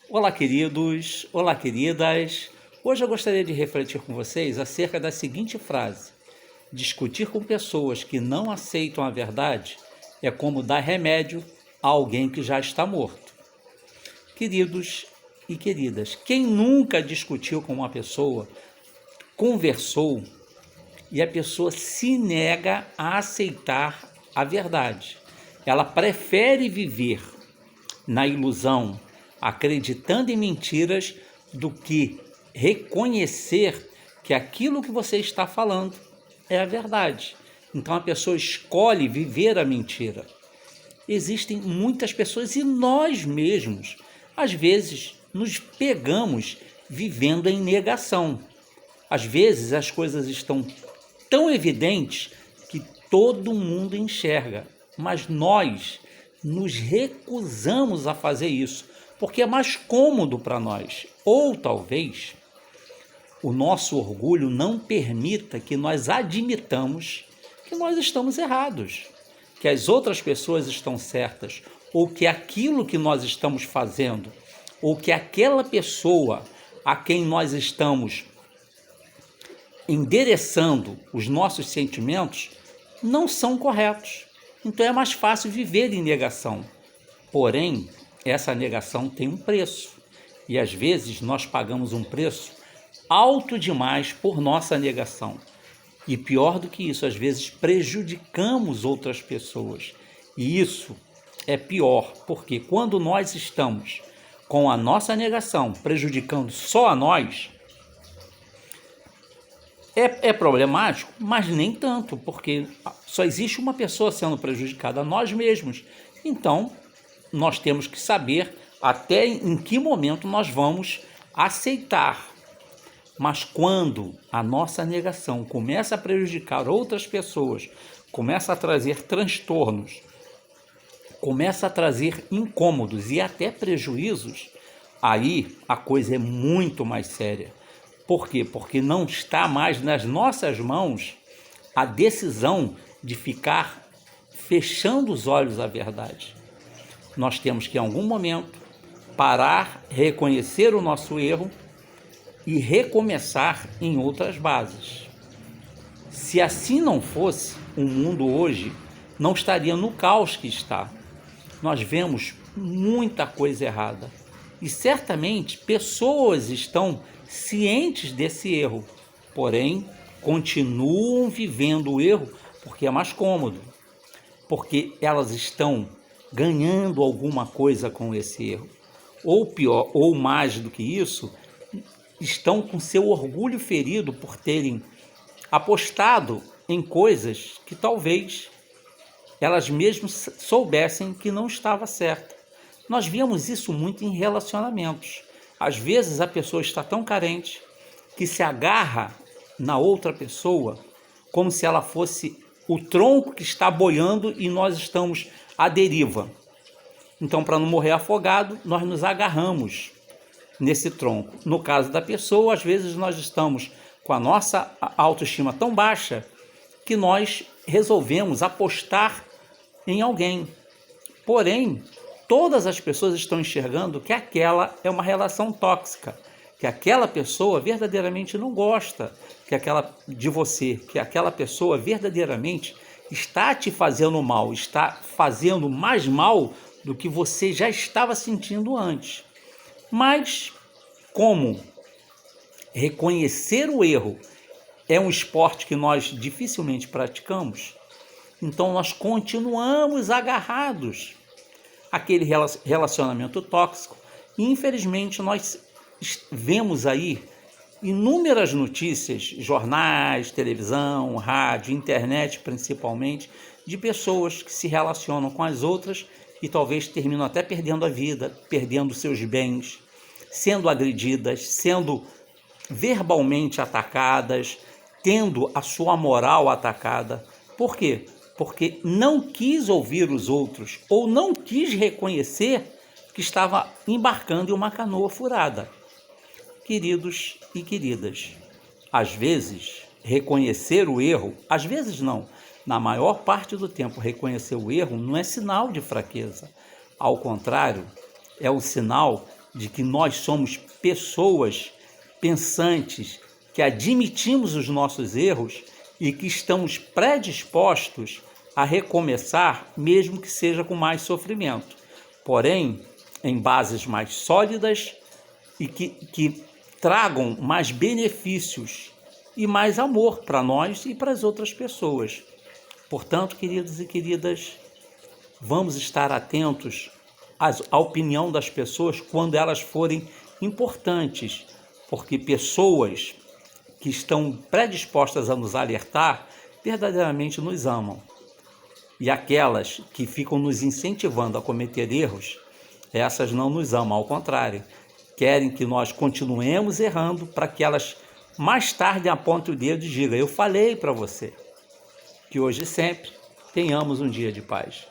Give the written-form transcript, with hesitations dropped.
Olá, queridos, olá, queridas. Hoje eu gostaria de refletir com vocês acerca da seguinte frase: discutir com pessoas que não aceitam a verdade é como dar remédio a alguém que já está morto. Queridos e queridas, quem nunca discutiu com uma pessoa, conversou e a pessoa se nega a aceitar a verdade? Ela prefere viver na ilusão, acreditando em mentiras, do que reconhecer que aquilo que você está falando é a verdade. Então a pessoa escolhe viver a mentira. Existem muitas pessoas e nós mesmos, às vezes, nos pegamos vivendo em negação. Às vezes as coisas estão tão evidentes que todo mundo enxerga, mas nós nos recusamos a fazer isso, porque é mais cômodo para nós. Ou talvez o nosso orgulho não permita que nós admitamos que nós estamos errados, que as outras pessoas estão certas, ou que aquilo que nós estamos fazendo, ou que aquela pessoa a quem nós estamos endereçando os nossos sentimentos não são corretos. Então é mais fácil viver em negação. Porém, essa negação tem um preço. E às vezes nós pagamos um preço alto demais por nossa negação. E pior do que isso, às vezes prejudicamos outras pessoas. E isso é pior, porque quando nós estamos com a nossa negação prejudicando só a nós, é problemático, mas nem tanto, porque só existe uma pessoa sendo prejudicada, nós mesmos. Então, nós temos que saber até em que momento nós vamos aceitar. Mas quando a nossa negação começa a prejudicar outras pessoas, começa a trazer transtornos, começa a trazer incômodos e até prejuízos, aí a coisa é muito mais séria. Por quê? Porque não está mais nas nossas mãos a decisão de ficar fechando os olhos à verdade. Nós temos que, em algum momento, parar, reconhecer o nosso erro e recomeçar em outras bases. Se assim não fosse, o mundo hoje não estaria no caos que está. Nós vemos muita coisa errada e certamente pessoas estão cientes desse erro, porém continuam vivendo o erro porque é mais cômodo, porque elas estão ganhando alguma coisa com esse erro, ou pior, ou mais do que isso, estão com seu orgulho ferido por terem apostado em coisas que talvez elas mesmas soubessem que não estava certa. Nós vemos isso muito em relacionamentos. Às vezes a pessoa está tão carente que se agarra na outra pessoa como se ela fosse o tronco que está boiando e nós estamos à deriva. Então, para não morrer afogado, nós nos agarramos nesse tronco. No caso da pessoa, às vezes nós estamos com a nossa autoestima tão baixa que nós resolvemos apostar em alguém. Porém, todas as pessoas estão enxergando que aquela é uma relação tóxica, que aquela pessoa verdadeiramente não gosta de você, que aquela pessoa verdadeiramente está te fazendo mal, está fazendo mais mal do que você já estava sentindo antes. Mas, como reconhecer o erro é um esporte que nós dificilmente praticamos, então nós continuamos agarrados àquele relacionamento tóxico. E, infelizmente, nós vemos aí inúmeras notícias, jornais, televisão, rádio, internet principalmente, de pessoas que se relacionam com as outras e talvez terminam até perdendo a vida, perdendo seus bens, sendo agredidas, sendo verbalmente atacadas, tendo a sua moral atacada. Por quê? Porque não quis ouvir os outros ou não quis reconhecer que estava embarcando em uma canoa furada. Queridos e queridas, às vezes reconhecer o erro, às vezes não, na maior parte do tempo reconhecer o erro não é sinal de fraqueza. Ao contrário, é o sinal de que nós somos pessoas pensantes, que admitimos os nossos erros e que estamos predispostos a recomeçar, mesmo que seja com mais sofrimento, porém em bases mais sólidas e que tragam mais benefícios e mais amor para nós e para as outras pessoas. Portanto, queridos e queridas, vamos estar atentos à opinião das pessoas quando elas forem importantes, porque pessoas que estão predispostas a nos alertar verdadeiramente nos amam. E aquelas que ficam nos incentivando a cometer erros, essas não nos amam, ao contrário, querem que nós continuemos errando para que elas mais tarde apontem o dedo e digam: eu falei para você. Que hoje e sempre tenhamos um dia de paz.